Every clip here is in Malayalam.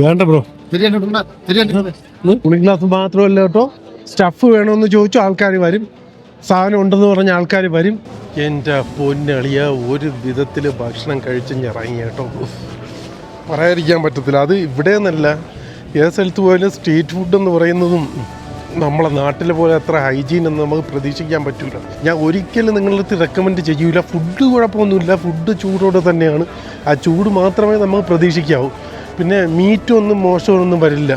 വേണ്ട ബ്രോ, കൂളിംഗ് ഗ്ലാസ് മാത്രമല്ല കേട്ടോ, സ്റ്റഫ് വേണമെന്ന് ചോദിച്ചു ആൾക്കാർ വരും, സാധനം ഉണ്ടെന്ന് പറഞ്ഞ ആൾക്കാർ വരും. എൻ്റെ പൊന്നളിയ, ഒരു വിധത്തിൽ ഭക്ഷണം കഴിച്ച് ഇറങ്ങി കേട്ടോ. പറയാതിരിക്കാൻ പറ്റത്തില്ല. അത് ഇവിടെ നിന്നല്ല, ഏത് സ്ഥലത്ത് പോയാലും സ്ട്രീറ്റ് ഫുഡ് എന്ന് പറയുന്നതും നമ്മളെ നാട്ടിലെ പോലെ അത്ര ഹൈജീൻ എന്ന് നമുക്ക് പ്രതീക്ഷിക്കാൻ പറ്റില്ല. ഞാൻ ഒരിക്കലും നിങ്ങളുടെ അടുത്ത് റെക്കമെൻഡ് ചെയ്യൂല. ഫുഡ് കുഴപ്പമൊന്നുമില്ല, ഫുഡ് ചൂടോടെ തന്നെയാണ്. ആ ചൂട് മാത്രമേ നമുക്ക് പ്രതീക്ഷിക്കാവൂ. പിന്നെ മീറ്റും ഒന്നും മോശമൊന്നും വരില്ല,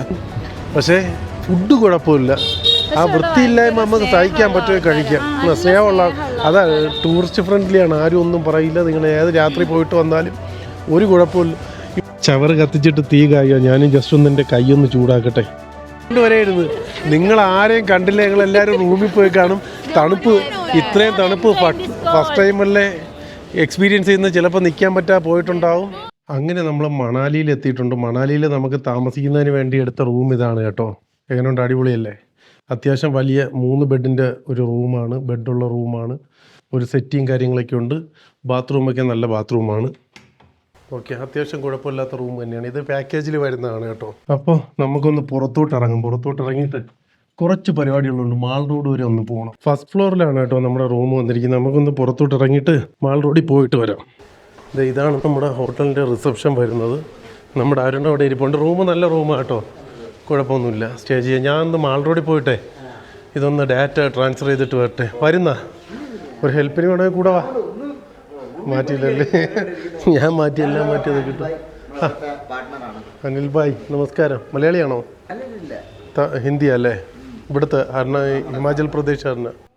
പക്ഷേ ഫുഡ് കുഴപ്പമില്ല. ആ വൃത്തിയില്ലായ്മ നമുക്ക് സഹിക്കാൻ പറ്റുമോ, കഴിക്കാം. സ്നേഹമുള്ള, അതാ ടൂറിസ്റ്റ് ഫ്രണ്ട്ലിയാണ്, ആരും ഒന്നും പറയില്ല. നിങ്ങൾ ഏത് രാത്രി പോയിട്ട് വന്നാലും ഒരു കുഴപ്പമില്ല. ചവറ് കത്തിച്ചിട്ട് തീ കായോ, ഞാനും ജസ്റ്റ് ഒന്ന് എൻ്റെ കൈയൊന്ന് ചൂടാക്കട്ടെ. വരെയായിരുന്നു, നിങ്ങൾ ആരെയും കണ്ടില്ല. ഞങ്ങളെല്ലാവരും റൂമിൽ പോയി കാണും. തണുപ്പ്, ഇത്രയും തണുപ്പ് ഫസ്റ്റ് ടൈമല്ലേ എക്സ്പീരിയൻസ് ചെയ്യുന്നത്. ചിലപ്പോൾ നിൽക്കാൻ പറ്റാതെ പോയിട്ടുണ്ടാവും. അങ്ങനെ നമ്മൾ മണാലിയിൽ എത്തിയിട്ടുണ്ട്. മണാലിയിൽ നമുക്ക് താമസിക്കുന്നതിന് വേണ്ടി എടുത്ത റൂം ഇതാണ് കേട്ടോ. എങ്ങനെയുണ്ട്, അടിപൊളിയല്ലേ? അത്യാവശ്യം വലിയ 3 ബെഡിൻ്റെ ഒരു റൂമാണ്, ബെഡുള്ള റൂമാണ്. ഒരു സെറ്റിയും കാര്യങ്ങളൊക്കെ ഉണ്ട്. ബാത്റൂമൊക്കെ നല്ല ബാത്റൂമാണ്. ഓക്കെ, അത്യാവശ്യം കുഴപ്പമില്ലാത്ത റൂം തന്നെയാണ്. ഇത് പാക്കേജിൽ വരുന്നതാണ് കേട്ടോ. അപ്പോൾ നമുക്കൊന്ന് പുറത്തോട്ട് ഇറങ്ങിയിട്ട് കുറച്ച് പരിപാടികളുണ്ട്. മാൾ റോഡ് വരെ ഒന്ന് പോകണം. ഫസ്റ്റ് ഫ്ലോറിലാണ് കേട്ടോ നമ്മുടെ റൂം വന്നിരിക്കുന്നത്. നമുക്കൊന്ന് പുറത്തോട്ട് ഇറങ്ങിയിട്ട് മാൾ റോഡിൽ പോയിട്ട് വരാം. ഇതാണ് നമ്മുടെ ഹോട്ടലിൻ്റെ റിസപ്ഷൻ വരുന്നത്. നമ്മുടെ ആരുണ്ട് അവിടെ ഇരിപ്പുണ്ട്. റൂം നല്ല റൂമാണ് കേട്ടോ, കുഴപ്പമൊന്നുമില്ല. സ്റ്റേ ചെയ്യാം. ഞാൻ ഒന്ന് മാൾ റോഡിൽ പോയിട്ടെ ഇതൊന്ന് ഡാറ്റ ട്രാൻസ്ഫർ ചെയ്തിട്ട് വരട്ടെ. വരുന്ന ഒരു ഹെൽപ്പിന് വേണമെങ്കിൽ കൂടെ വാ. മാറ്റിയില്ലല്ലേ? ഞാൻ എല്ലാം മാറ്റിയത് കിട്ടും. അനിൽ ഭായ് നമസ്കാരം. മലയാളിയാണോ? ഹിന്ദി അല്ലേ? ഇവിടുത്തെ ഹിമാചൽ പ്രദേശ്.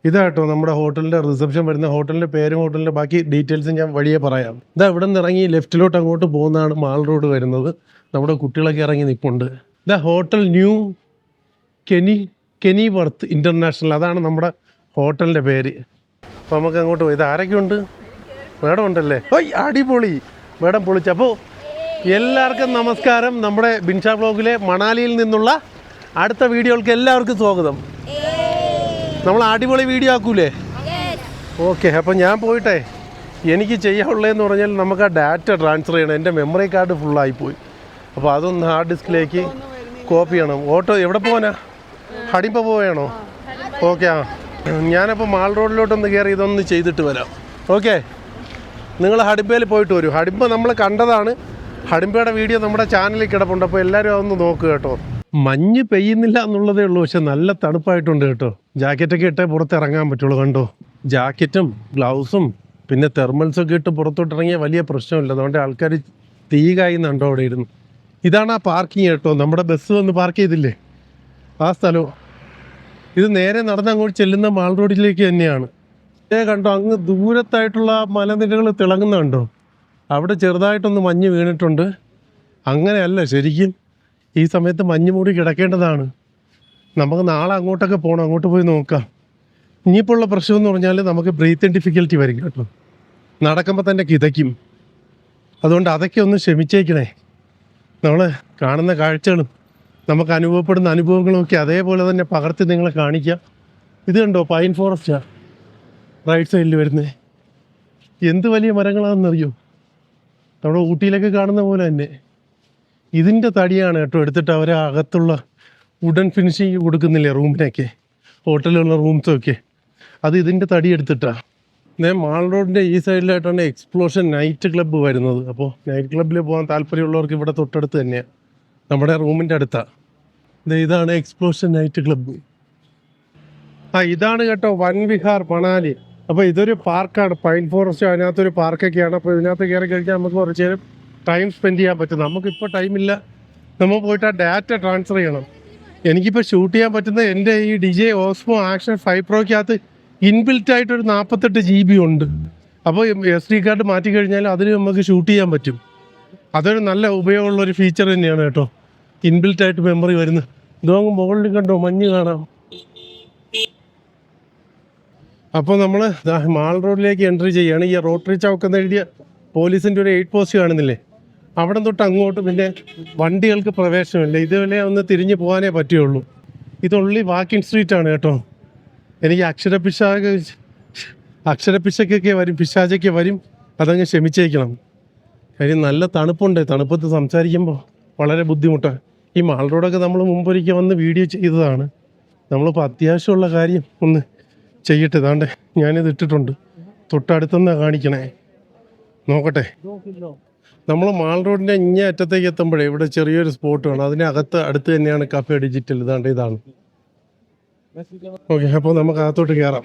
ഇതാട്ടോ നമ്മുടെ ഹോട്ടലിൻ്റെ റിസപ്ഷൻ വരുന്ന. ഹോട്ടലിൻ്റെ പേരും ഹോട്ടലിൻ്റെ ബാക്കി ഡീറ്റെയിൽസും ഞാൻ വഴിയെ പറയാം. ഇതാ ഇവിടെ നിന്ന് ഇറങ്ങി ലെഫ്റ്റിലോട്ട് അങ്ങോട്ട് പോകുന്നതാണ് മാൾ റോഡ് വരുന്നത്. നമ്മുടെ കുട്ടികളൊക്കെ ഇറങ്ങി നിൽപ്പുണ്ട്. ഇതാ ഹോട്ടൽ ന്യൂ കെനിവർത്ത് ഇൻ്റർനാഷണൽ, അതാണ് നമ്മുടെ ഹോട്ടലിൻ്റെ പേര്. അപ്പോൾ നമുക്ക് അങ്ങോട്ട് പോയി. ഇത് ആരൊക്കെ ഉണ്ട്? മേഡം ഉണ്ടല്ലേ? ഓയ് അടിപൊളി, മേഡം പൊളിച്ച്. അപ്പോൾ എല്ലാവർക്കും നമസ്കാരം. നമ്മുടെ ബിൻഷാ വ്ലോഗിലെ മണാലിയിൽ നിന്നുള്ള അടുത്ത വീഡിയോകൾക്ക് എല്ലാവർക്കും സ്വാഗതം. നമ്മൾ അടിപൊളി വീഡിയോ ആക്കൂലേ? ഓക്കെ, അപ്പോൾ ഞാൻ പോയിട്ടെ എനിക്ക് ചെയ്യാനുള്ളതെന്ന് പറഞ്ഞാൽ നമുക്ക് ആ ഡാറ്റ ട്രാൻസ്ഫർ ചെയ്യണം. എൻ്റെ മെമ്മറി കാർഡ് ഫുള്ളായിപ്പോയി. അപ്പോൾ അതൊന്ന് ഹാർഡ് ഡിസ്കിലേക്ക് കോപ്പി ചെയ്യണം. ഓട്ടോ എവിടെ പോകാനാ? ഹഡിമ്പ പോവുകയാണോ? ഓക്കെ, ആ ഞാനപ്പോൾ മാൾ റോഡിലോട്ടൊന്ന് കയറി ഇതൊന്ന് ചെയ്തിട്ട് വരാം. ഓക്കെ, നിങ്ങൾ ഹഡിമ്പയിൽ പോയിട്ട് വരൂ. ഹഡിമ്പ നമ്മൾ കണ്ടതാണ്. ഹഡിമ്പയുടെ വീഡിയോ നമ്മുടെ ചാനലിൽ കിടപ്പുണ്ട്. അപ്പോൾ എല്ലാവരും അതൊന്ന് നോക്കുക കേട്ടോ. മഞ്ഞ് പെയ്യുന്നില്ല എന്നുള്ളതേ ഉള്ളൂ, പക്ഷെ നല്ല തണുപ്പായിട്ടുണ്ട് കേട്ടോ. ജാക്കറ്റൊക്കെ ഇട്ടേ പുറത്തിറങ്ങാൻ പറ്റുള്ളൂ. കണ്ടോ, ജാക്കറ്റും ഗ്ലൗസും പിന്നെ തെർമൽസൊക്കെ ഇട്ട് പുറത്തോട്ടിറങ്ങിയാൽ വലിയ പ്രശ്നമില്ല. അതുകൊണ്ട് ആൾക്കാർ തീ കായുന്നുണ്ടോ അവിടെ ഇരുന്ന്. ഇതാണ് ആ പാർക്കിങ് കേട്ടോ. നമ്മുടെ ബസ് വന്ന് പാർക്ക് ചെയ്തില്ലേ, ആ സ്ഥലവും. ഇത് നേരെ നടന്ന് അങ്ങോട്ട് ചെല്ലുന്ന മാൾ റോഡിലേക്ക് തന്നെയാണ്. കണ്ടോ, അങ്ങ് ദൂരത്തായിട്ടുള്ള മലനിരകൾ തിളങ്ങുന്നുണ്ടോ? അവിടെ ചെറുതായിട്ടൊന്ന് മഞ്ഞ് വീണിട്ടുണ്ട്. അങ്ങനെയല്ല, ശരിക്കും ഈ സമയത്ത് മഞ്ഞ് മൂടി കിടക്കേണ്ടതാണ്. നമുക്ക് നാളെ അങ്ങോട്ടൊക്കെ പോകണം, അങ്ങോട്ട് പോയി നോക്കാം. ഇനിയിപ്പോൾ ഉള്ള പ്രശ്നം എന്ന് പറഞ്ഞാൽ നമുക്ക് ബ്രീത്തിങ് ഡിഫിക്കൽറ്റി വരും കേട്ടോ. നടക്കുമ്പോൾ തന്നെ കിതയ്ക്കും. അതുകൊണ്ട് അതൊക്കെ ഒന്ന് ക്ഷമിച്ചേക്കണേ. നമ്മൾ കാണുന്ന കാഴ്ചകളും നമുക്ക് അനുഭവപ്പെടുന്ന അനുഭവങ്ങളുമൊക്കെ അതേപോലെ തന്നെ പകർത്തി നിങ്ങളെ കാണിക്കാം. ഇത് കണ്ടോ, പൈൻ ഫോറസ്റ്റാണ് റൈറ്റ് സൈഡിൽ വരുന്നത്. എന്ത് വലിയ മരങ്ങളാണെന്നറിയോ? നമ്മുടെ ഊട്ടിയിലൊക്കെ കാണുന്ന പോലെ തന്നെ. ഇതിൻ്റെ തടിയാണ് കേട്ടോ എടുത്തിട്ട് അവർ അകത്തുള്ള വുഡൻ ഫിനിഷിങ് കൊടുക്കുന്നില്ലേ റൂമിനൊക്കെ, ഹോട്ടലിലുള്ള റൂംസൊക്കെ, അത് ഇതിൻ്റെ തടി എടുത്തിട്ടാണ്. മാൾ റോഡിൻ്റെ ഈ സൈഡിലായിട്ടാണ് എക്സ്പ്ലോഷൻ നൈറ്റ് ക്ലബ്ബ് വരുന്നത്. അപ്പോൾ നൈറ്റ് ക്ലബ്ബിൽ പോകാൻ താല്പര്യമുള്ളവർക്ക് ഇവിടെ തൊട്ടടുത്ത് തന്നെയാണ്, നമ്മുടെ റൂമിൻ്റെ അടുത്താണ്. ഇതാണ് എക്സ്പ്ലോഷൻ നൈറ്റ് ക്ലബ്ബ്. ഇതാണ് കേട്ടോ വൻ വിഹാർ മണാലി. അപ്പോൾ ഇതൊരു പാർക്കാണ്, പൈൻ ഫോറസ്റ്റ്, അതിനകത്തൊരു പാർക്കൊക്കെയാണ്. അപ്പോൾ ഇതിനകത്ത് കയറി കഴിഞ്ഞാൽ നമുക്ക് കുറച്ച് നേരം ടൈം സ്പെൻഡ് ചെയ്യാൻ പറ്റും. നമുക്കിപ്പോൾ ടൈമില്ല, നമ്മൾ പോയിട്ട് ആ ഡാറ്റ ട്രാൻസ്ഫർ ചെയ്യണം. എനിക്കിപ്പോൾ ഷൂട്ട് ചെയ്യാൻ പറ്റുന്ന എൻ്റെ ഈ DJI Osmo Action 5 Pro'ക്കകത്ത് ഇൻബിൽറ്റ് ആയിട്ടൊരു 48 GB ഉണ്ട്. അപ്പോൾ SD കാർഡ് മാറ്റി കഴിഞ്ഞാൽ അതിന് നമുക്ക് ഷൂട്ട് ചെയ്യാൻ പറ്റും. അതൊരു നല്ല ഉപയോഗമുള്ളൊരു ഫീച്ചർ തന്നെയാണ് കേട്ടോ, ഇൻബിൽറ്റ് ആയിട്ട് മെമ്മറി വരുന്നത്. ഇതോങ്ങ് മുകളിൽ കണ്ടോ മഞ്ഞ് കാണാം. അപ്പോൾ നമ്മൾ മാൾ റോഡിലേക്ക് എൻട്രി ചെയ്യുകയാണ്. ഈ റോട്ടറി ചൗക്ക് എന്ന് എഴുതിയ പോലീസിൻ്റെ ഒരു 8 പോസ്റ്റ് കാണുന്നില്ലേ, അവിടെ തൊട്ട് അങ്ങോട്ട് പിന്നെ വണ്ടികൾക്ക് പ്രവേശനമില്ല. ഇതുവരെ ഒന്ന് തിരിഞ്ഞ് പോകാനേ പറ്റുകയുള്ളൂ. ഇത് ഒൺലി വാക്കിംഗ് സ്ട്രീറ്റാണ് കേട്ടോ. എനിക്ക് അക്ഷരപ്പിശക്കൊക്കെ വരും, പിശാചൊക്കെ വരും, അതങ്ങ് ക്ഷമിച്ചേക്കണം. കാര്യം നല്ല തണുപ്പുണ്ട്. തണുപ്പത്ത് സംസാരിക്കുമ്പോൾ വളരെ ബുദ്ധിമുട്ടാണ്. ഈ മാൾ റോഡൊക്കെ നമ്മൾ മുമ്പൊരിക്കൽ വന്ന് വീഡിയോ ചെയ്തതാണ്. നമ്മളിപ്പോൾ അത്യാവശ്യമുള്ള കാര്യം ഒന്ന് ചെയ്യട്ടെ. ഇതാണ്ട് ഞാനിത് ഇട്ടിട്ടുണ്ട്. തൊട്ടടുത്തുനിന്നാണ് കാണിക്കണേ. നോക്കട്ടെ. നമ്മൾ മാൾ റോഡിൻ്റെ ഇങ്ങേ അറ്റത്തേക്ക് എത്തുമ്പോഴേ ഇവിടെ ചെറിയൊരു സ്പോട്ട് വേണം. അതിനകത്ത് അടുത്ത് തന്നെയാണ് കഫേ ഡിജിറ്റൽ. ഇതാണ്. ഓക്കെ, അപ്പോൾ നമുക്ക് അകത്തോട്ട് കയറാം.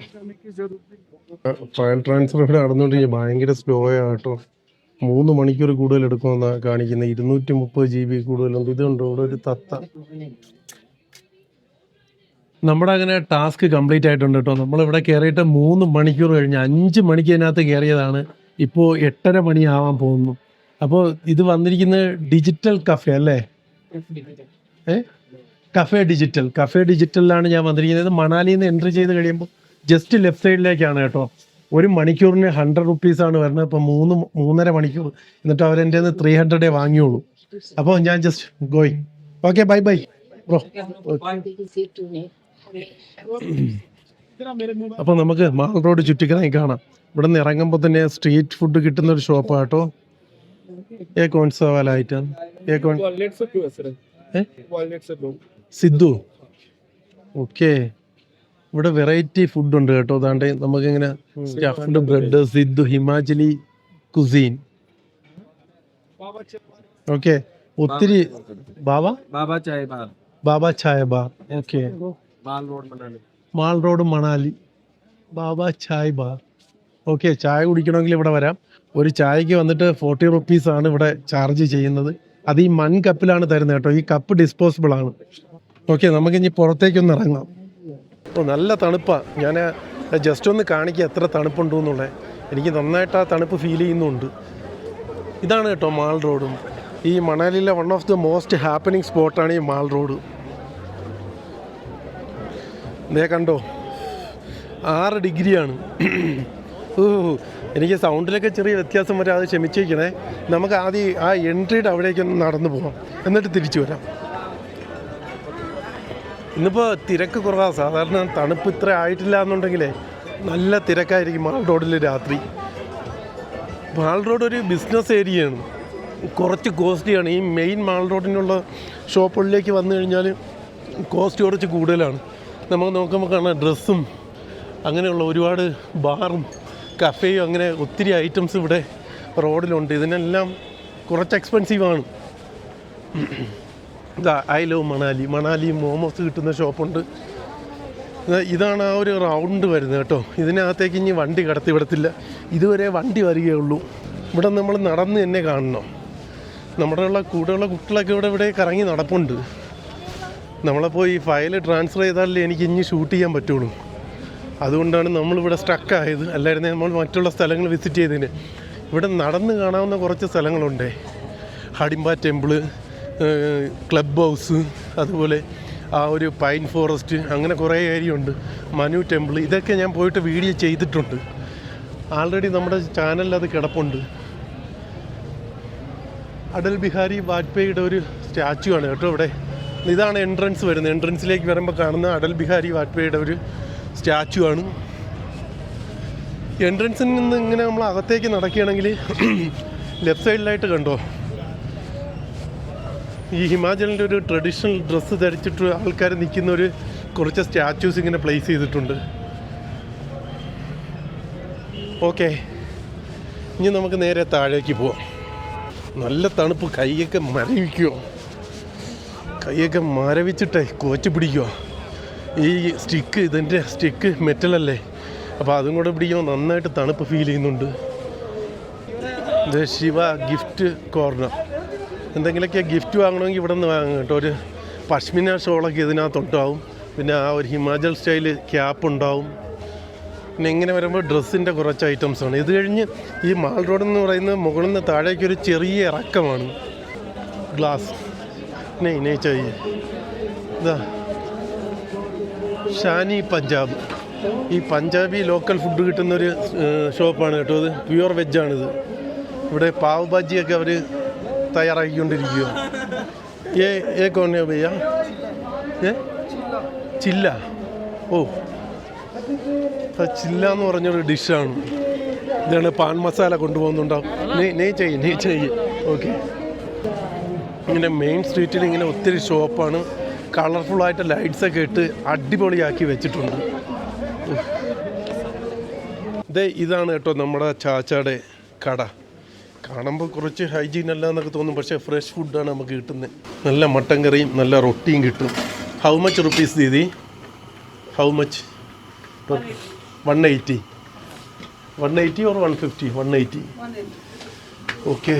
ഫയൽ ട്രാൻസ്ഫർ ഇവിടെ നടന്നുകൊണ്ടിരിക്കുക. ഭയങ്കര സ്ലോ ആട്ടോ. 3 മണിക്കൂർ കൂടുതൽ എടുക്കുമെന്നാണ് കാണിക്കുന്നത്. 230 GB കൂടുതലുണ്ട്. ഇതുണ്ടോ ഇവിടെ ഒരു തത്ത. നമ്മുടെ അങ്ങനെ ടാസ്ക് കംപ്ലീറ്റ് ആയിട്ടുണ്ട് കേട്ടോ. നമ്മളിവിടെ കയറിയിട്ട് 3 മണിക്കൂർ കഴിഞ്ഞ് 5 മണിക്ക് അതിനകത്ത് കയറിയതാണ്. ഇപ്പോൾ 8:30 മണിയാവാൻ പോകുന്നു. അപ്പോൾ ഇത് വന്നിരിക്കുന്നത് ഡിജിറ്റൽ കഫേ അല്ലേ? കഫേ ഡിജിറ്റലിലാണ് ഞാൻ വന്നിരിക്കുന്നത്. മണാലിയിൽ നിന്ന് എൻട്രി ചെയ്ത് കഴിയുമ്പോൾ ജസ്റ്റ് ലെഫ്റ്റ് സൈഡിലേക്കാണ് കേട്ടോ. 1 മണിക്കൂറിന് 100 റുപ്പീസാണ് വരുന്നത്. ഇപ്പോൾ 3.5 മണിക്കൂർ. എന്നിട്ട് അവരെൻ്റെ 300 വാങ്ങിയോളൂ. അപ്പോൾ ഞാൻ just going. Okay, bye bro. അപ്പോൾ നമുക്ക് മാൾ റോഡ് ചുറ്റിക്കറങ്ങി കാണാം. ഇവിടെ നിന്ന് ഇറങ്ങുമ്പോൾ തന്നെ സ്ട്രീറ്റ് ഫുഡ് കിട്ടുന്ന ഒരു ഷോപ്പാണ് കേട്ടോ. സിദ്ധു. ഓക്കെ, ഇവിടെ വെറൈറ്റി ഫുഡ് ഉണ്ട് കേട്ടോ. അതാണ്ട് നമുക്കിങ്ങനെ stuffed bread, Sidhu Himachali cuisine. Okay, ഒത്തിരി Baba Chai bar. Okay, mall road Manali Baba Chai bar. Okay, ചായ കുടിക്കണമെങ്കിൽ ഇവിടെ വരാം. ഒരു ചായക്ക് വന്നിട്ട് 40 റുപ്പീസാണ് ഇവിടെ ചാർജ് ചെയ്യുന്നത്. അത് ഈ കപ്പിലാണ് തരുന്നത് കേട്ടോ. ഈ കപ്പ് ഡിസ്പോസിബിൾ ആണ്. ഓക്കെ, നമുക്കിനി പുറത്തേക്കൊന്ന് ഇറങ്ങാം. നല്ല തണുപ്പാണ്. ഞാൻ ജസ്റ്റ് ഒന്ന് കാണിക്കുക എത്ര തണുപ്പുണ്ടോ എന്നുള്ളത്. എനിക്ക് നന്നായിട്ട് ആ തണുപ്പ് ഫീൽ ചെയ്യുന്നുണ്ട്. ഇതാണ് കേട്ടോ മാൾ റോഡും. ഈ മണാലിയിലെ one of the most happening സ്പോട്ടാണ് ഈ മാൾ റോഡ്. ഇതേ കണ്ടോ, 6 ഡിഗ്രിയാണ്. എനിക്ക് സൗണ്ടിലൊക്കെ ചെറിയ വ്യത്യാസം വരാം, അത് ക്ഷമിച്ചേക്കണേ. നമുക്ക് ആദ്യം ആ എൻട്രിയുടെ അവിടേക്കൊന്ന് നടന്നു പോകാം, എന്നിട്ട് തിരിച്ചു വരാം. ഇന്നിപ്പോൾ തിരക്ക് കുറവാണ്. സാധാരണ തണുപ്പ് ഇത്ര ആയിട്ടില്ല എന്നുണ്ടെങ്കിലേ നല്ല തിരക്കായിരിക്കും മാൾ റോഡിൽ രാത്രി. മാൾ റോഡ് ഒരു ബിസിനസ് ഏരിയയാണ്. കുറച്ച് കോസ്റ്റ്ലിയാണ്. ഈ മെയിൻ മാൾ റോഡിനുള്ള ഷോപ്പുകളിലേക്ക് വന്നു കഴിഞ്ഞാൽ കോസ്റ്റ് കുറച്ച് കൂടുതലാണ്. നമുക്ക് നോക്കുമ്പോൾ കാണാം ഡ്രസ്സും അങ്ങനെയുള്ള ഒരുപാട് ബാറും കഫേയും അങ്ങനെ ഒത്തിരി ഐറ്റംസ് ഇവിടെ റോഡിലുണ്ട്. ഇതിനെല്ലാം കുറച്ച് എക്സ്പെൻസീവാണ്. ഐ ലവ് മണാലി മോമോസ് കിട്ടുന്ന ഷോപ്പുണ്ട്. ഇതാണ് ആ ഒരു റൗണ്ട് വരുന്നത് കേട്ടോ. ഇതിനകത്തേക്ക് ഇനി വണ്ടി കടത്തി വിടത്തില്ല. ഇതുവരെ വണ്ടി വരികയുള്ളൂ. ഇവിടെ നമ്മൾ നടന്ന് തന്നെ കാണണം. നമ്മുടെ കൂടെയുള്ള കുട്ടികളൊക്കെ ഇവിടെ കറങ്ങി നടപ്പുണ്ട്. നമ്മളപ്പോൾ ഈ ഫയൽ ട്രാൻസ്ഫർ ചെയ്താലേ എനിക്ക് ഇനി ഷൂട്ട് ചെയ്യാൻ പറ്റുള്ളൂ. അതുകൊണ്ടാണ് നമ്മളിവിടെ സ്റ്റക്കായത്. അല്ലായിരുന്നേ നമ്മൾ മറ്റുള്ള സ്ഥലങ്ങൾ വിസിറ്റ് ചെയ്തതിന്. ഇവിടെ നടന്ന് കാണാവുന്ന കുറച്ച് സ്ഥലങ്ങളുണ്ട്. ഹഡിംബ ടെമ്പിള്, ക്ലബ് ഹൗസ്, അതുപോലെ ആ ഒരു പൈൻ ഫോറസ്റ്റ്, അങ്ങനെ കുറേ ഏരിയ ഉണ്ട്. മനു ടെമ്പിൾ, ഇതൊക്കെ ഞാൻ പോയിട്ട് വീഡിയോ ചെയ്തിട്ടുണ്ട്. ആൾറെഡി നമ്മുടെ ചാനലിൽ അത് കിടപ്പുണ്ട്. അടൽ ബിഹാരി വാജ്പേയിയുടെ ഒരു സ്റ്റാച്ചു ആണ് കേട്ടോ ഇവിടെ. ഇതാണ് എൻട്രൻസ് വരുന്നത്. എൻട്രൻസിലേക്ക് വരുമ്പോൾ കാണുന്ന അടൽ ബിഹാരി വാജ്പേയിയുടെ ഒരു സ്റ്റാച്ചു ആണ്. എൻട്രൻസിൽ നിന്ന് ഇങ്ങനെ നമ്മൾ അകത്തേക്ക് നടക്കുകയാണെങ്കിൽ ലെഫ്റ്റ് സൈഡിലായിട്ട് കണ്ടോ, ഈ ഹിമാചലിൻ്റെ ഒരു ട്രഡീഷണൽ ഡ്രസ്സ് ധരിച്ചിട്ട് ആൾക്കാർ നിൽക്കുന്ന ഒരു കുറച്ച് സ്റ്റാച്യൂസ് ഇങ്ങനെ പ്ലേസ് ചെയ്തിട്ടുണ്ട്. ഓക്കെ, ഇനി നമുക്ക് നേരെ താഴേക്ക് പോവാം. നല്ല തണുപ്പ്. കൈയൊക്കെ മരവിച്ചിട്ടേ കോച്ച് പിടിക്കുമോ. ഈ ഇതിൻ്റെ സ്റ്റിക്ക് മെറ്റലല്ലേ, അപ്പോൾ അതും കൂടെ പിടിക്കുമ്പോൾ നന്നായിട്ട് തണുപ്പ് ഫീൽ ചെയ്യുന്നുണ്ട്. ഇത് ശിവ ഗിഫ്റ്റ് കോർണർ. എന്തെങ്കിലുമൊക്കെ ഗിഫ്റ്റ് വാങ്ങണമെങ്കിൽ ഇവിടെ നിന്ന് വാങ്ങും കേട്ടോ. ഒരു പഷ്മിന ഷോളൊക്കെ ഇതിനകത്തുണ്ടാവും. പിന്നെ ആ ഒരു ഹിമാചൽ സ്റ്റൈൽ ക്യാപ്പ് ഉണ്ടാവും. പിന്നെ ഇങ്ങനെ വരുമ്പോൾ ഡ്രസ്സിൻ്റെ കുറച്ച് ഐറ്റംസാണ്. ഇത് കഴിഞ്ഞ് ഈ മാൾ റോഡ് എന്ന് പറയുന്നത് മുകളിൽ നിന്ന് താഴേക്കൊരു ചെറിയ ഇറക്കമാണ്. ഗ്ലാസ് നെയ് ചെയ്യ്. ഇതാ ഷാനി പഞ്ചാബ്. ഈ പഞ്ചാബി ലോക്കൽ ഫുഡ് കിട്ടുന്നൊരു ഷോപ്പാണ് കേട്ടോ. ഇത് പ്യുവർ വെജാണിത്. ഇവിടെ പാവ് ഭാജിയൊക്കെ അവർ തയ്യാറാക്കിക്കൊണ്ടിരിക്കുക. കോണ ഭയ്യ ചില്ല. ഓ, ചില്ല എന്ന് പറഞ്ഞൊരു ഡിഷാണ്. ഇതാണ് പാൻ മസാല കൊണ്ടുപോകുന്നുണ്ടാവും. നെയ് ചെയ്യ്. ഓക്കെ, ഇങ്ങനെ മെയിൻ സ്ട്രീറ്റിൽ ഇങ്ങനെ ഒത്തിരി ഷോപ്പാണ്. കളർഫുള്ളായിട്ട് ലൈറ്റ്സൊക്കെ ഇട്ട് അടിപൊളിയാക്കി വെച്ചിട്ടുണ്ട്. ഇതാണ് കേട്ടോ നമ്മുടെ ചാച്ചാടെ കട. കാണുമ്പോൾ കുറച്ച് ഹൈജീൻ അല്ല എന്നൊക്കെ തോന്നും, പക്ഷേ ഫ്രഷ് ഫുഡാണ് നമുക്ക് കിട്ടുന്നത്. നല്ല മട്ടൻ കറിയും നല്ല റൊട്ടിയും കിട്ടും. ഹൗ മച്ച് റുപ്പീസ് ദീദി? How much? 180 or 150? 180. ഓക്കെ.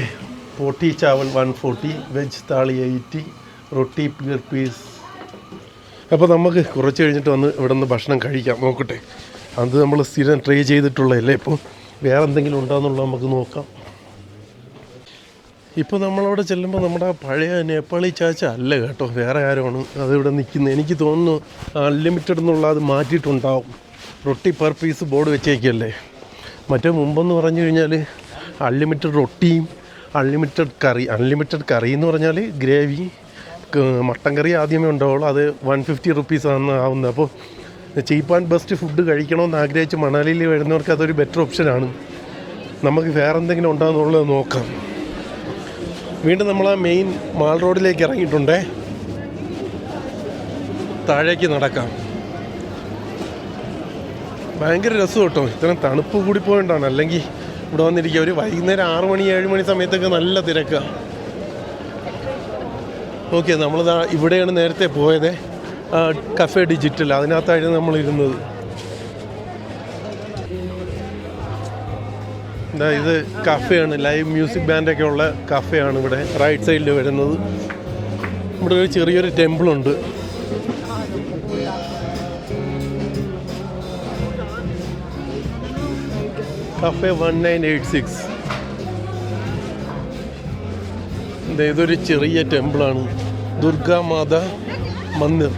പോട്ടി ചാവൽ 140, വെജ് താളി 80, റൊട്ടി പിയർ പീസ്. അപ്പോൾ നമുക്ക് കുറച്ച് കഴിഞ്ഞിട്ട് വന്ന് ഇവിടെ നിന്ന് ഭക്ഷണം കഴിക്കാം. നോക്കട്ടെ, അത് നമ്മൾ സ്ഥിരം ട്രൈ ചെയ്തിട്ടുള്ളതല്ലേ. ഇപ്പോൾ വേറെ എന്തെങ്കിലും ഉണ്ടോയെന്നുള്ളത് നമുക്ക് നോക്കാം. ഇപ്പോൾ നമ്മളവിടെ ചെല്ലുമ്പോൾ നമ്മുടെ പഴയ നേപ്പാളി ചാച്ച അല്ല കേട്ടോ, വേറെ ആരുമാണ് അതിവിടെ നിൽക്കുന്നത്. എനിക്ക് തോന്നുന്നു അൺലിമിറ്റഡ് എന്നുള്ള അത് മാറ്റിയിട്ടുണ്ടാവും. റൊട്ടി പെർ പീസ് ബോർഡ് വെച്ചേക്കല്ലേ. മറ്റേ മുമ്പെന്ന് പറഞ്ഞു കഴിഞ്ഞാൽ അൺലിമിറ്റഡ് റൊട്ടിയും അൺലിമിറ്റഡ് കറി എന്ന് പറഞ്ഞാൽ ഗ്രേവി, മട്ടൻ കറി ആദ്യമേ ഉണ്ടാവുള്ളൂ. അത് 150 റുപ്പീസാണ് ആവുന്നത്. അപ്പോൾ ചീപ്പ് ആൻഡ് ബെസ്റ്റ് ഫുഡ് കഴിക്കണമെന്ന് ആഗ്രഹിച്ച് മണാലിയിൽ വരുന്നവർക്ക് അതൊരു ബെറ്റർ ഓപ്ഷനാണ്. നമുക്ക് വേറെ എന്തെങ്കിലും ഉണ്ടാകുന്നുള്ളത് നോക്കാം. വീണ്ടും നമ്മൾ ആ മെയിൻ മാൾ റോഡിലേക്ക് ഇറങ്ങിയിട്ടുണ്ടേ. താഴേക്ക് നടക്കാം. ഭയങ്കര രസം കേട്ടോ. ഇത്രയും തണുപ്പ് കൂടി പോയിട്ടാണ്. അല്ലെങ്കിൽ ഇവിടെ വന്നിരിക്കുക ഒരു വൈകുന്നേരം 6 മണി 7 മണി സമയത്തൊക്കെ നല്ല തിരക്കാണ്. ഓക്കെ, നമ്മളിതാ ഇവിടെയാണ് നേരത്തെ പോയത്, കഫേ ഡിജിറ്റൽ. അതിനകത്തായിരുന്നു നമ്മളിരുന്നത്. ഇത് കഫേയാണ്, ലൈവ് മ്യൂസിക് ബാൻഡൊക്കെ ഉള്ള കഫേയാണ് ഇവിടെ റൈറ്റ് സൈഡിൽ വരുന്നത്. ഇവിടെ ഒരു ചെറിയൊരു ടെമ്പിളുണ്ട്. കഫേ 1986. ഇതൊരു ചെറിയ ടെമ്പിളാണ്, ദുർഗാമാത മന്ദിർ.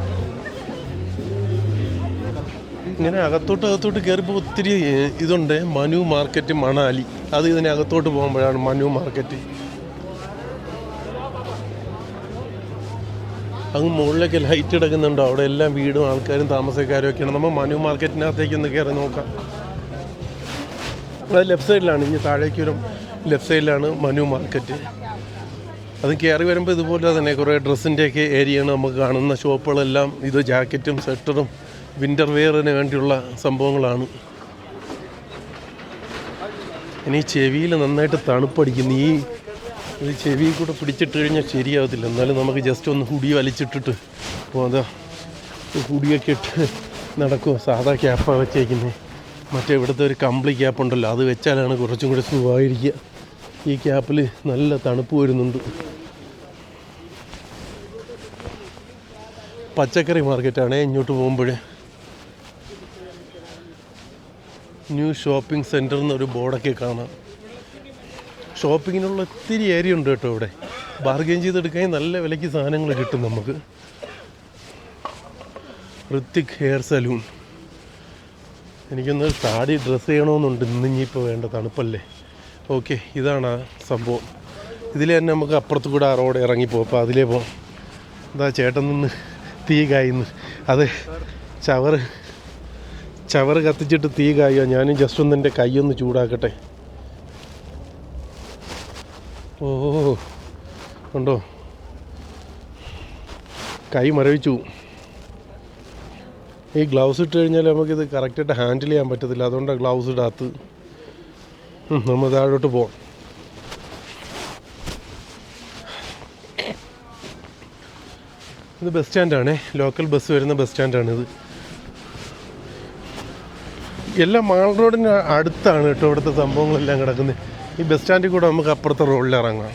ഇങ്ങനെ അകത്തോട്ട് കയറിപ്പോൾ ഒത്തിരി ഇതുണ്ട്. മനു മാർക്കറ്റ് മണാലി, അത് ഇതിനകത്തോട്ട് പോകുമ്പോഴാണ് മനു മാർക്കറ്റ്. അങ്ങ് മുകളിലൊക്കെ ലൈറ്റ് ഇടക്കുന്നുണ്ടോ, അവിടെ എല്ലാം വീടും ആൾക്കാരും താമസക്കാരും ഒക്കെയാണ്. നമ്മൾ മനു മാർക്കറ്റിനകത്തേക്ക് ഒന്ന് കയറി നോക്കാം. അത് ലെഫ്റ്റ് സൈഡിലാണ്, ഇനി താഴേക്ക് വരും ലെഫ്റ്റ് സൈഡിലാണ് മനു മാർക്കറ്റ്. അത് കയറി വരുമ്പോൾ ഇതുപോലെ തന്നെ കുറേ ഡ്രസ്സിൻ്റെയൊക്കെ ഏരിയയാണ് നമുക്ക് കാണുന്ന. ഷോപ്പുകളെല്ലാം ഇത് ജാക്കറ്റും സ്വെറ്ററും വിൻ്റർ വെയറിന് വേണ്ടിയുള്ള സംഭവങ്ങളാണ്. ഇനി ചെവിയിൽ നന്നായിട്ട് തണുപ്പടിക്കുന്നു. ഈ ചെവിയിൽ കൂടെ പിടിച്ചിട്ട് കഴിഞ്ഞാൽ ശരിയാവത്തില്ല. എന്നാലും നമുക്ക് ജസ്റ്റ് ഒന്ന് ഹുഡി വലിച്ചിട്ടിട്ട് അതാ ഹുഡിയൊക്കെ ഇട്ട് നടക്കും. സാധാ ക്യാപ്പാണ് വെച്ചേക്കുന്നത്. മറ്റേ ഇവിടുത്തെ ഒരു കമ്പിളി ക്യാപ്പ് ഉണ്ടല്ലോ, അത് വെച്ചാലാണ് കുറച്ചും കൂടി സുഖമായിരിക്കുക. ഈ ക്യാപ്പിൽ നല്ല തണുപ്പ് വരുന്നുണ്ട്. പച്ചക്കറി മാർക്കറ്റാണേ ഇങ്ങോട്ട് പോകുമ്പോൾ. ന്യൂ ഷോപ്പിംഗ് സെൻറ്റർ എന്നൊരു ബോർഡൊക്കെ കാണാം. ഷോപ്പിങ്ങിനുള്ള ഒത്തിരി ഏരിയ ഉണ്ട് കേട്ടോ ഇവിടെ. ബാർഗെയിൻ ചെയ്തെടുക്കാൻ നല്ല വിലയ്ക്ക് സാധനങ്ങൾ കിട്ടും നമുക്ക്. Hrithik hair salon. എനിക്കൊന്ന് സാരി ഡ്രസ്സ് ചെയ്യണമെന്നുണ്ട് ഇന്നിപ്പോൾ വേണ്ട, തണുപ്പല്ലേ. ഓക്കെ, ഇതാണ് ആ സംഭവം. ഇതിൽ തന്നെ നമുക്ക് അപ്പുറത്ത് കൂടെ ആ റോഡ് ഇറങ്ങിപ്പോകും. അപ്പോൾ അതിലേ പോകാം. എന്താ ചേട്ടൻ നിന്ന് തീ കായുന്നു. അത് ചവറ് കത്തിച്ചിട്ട് തീ കായുക. ഞാനും ജസ്റ്റ് ഒന്ന് എൻ്റെ കൈയൊന്ന് ചൂടാക്കട്ടെ. ഓ ഉണ്ടോ, കൈ മരവിച്ചു. ഈ ഗ്ലൗസ് ഇട്ട് കഴിഞ്ഞാൽ നമുക്കിത് കറക്റ്റായിട്ട് ഹാൻഡിൽ ചെയ്യാൻ പറ്റത്തില്ല. അതുകൊണ്ടാണ് ഗ്ലൗസ് ഇടാത്തത്. നമ്മൾ താഴോട്ട് പോകാം. ഇത് ബസ് സ്റ്റാൻഡാണേ, ലോക്കൽ ബസ് വരുന്ന ബസ് സ്റ്റാൻഡാണിത്. എല്ലാം മാൾ റോഡിന് അടുത്താണ് കേട്ടോ ഇവിടുത്തെ സംഭവങ്ങളെല്ലാം കിടക്കുന്നത്. ഈ ബസ് സ്റ്റാൻഡിൽ കൂടെ നമുക്ക് അപ്പുറത്തെ റോഡിൽ ഇറങ്ങാം.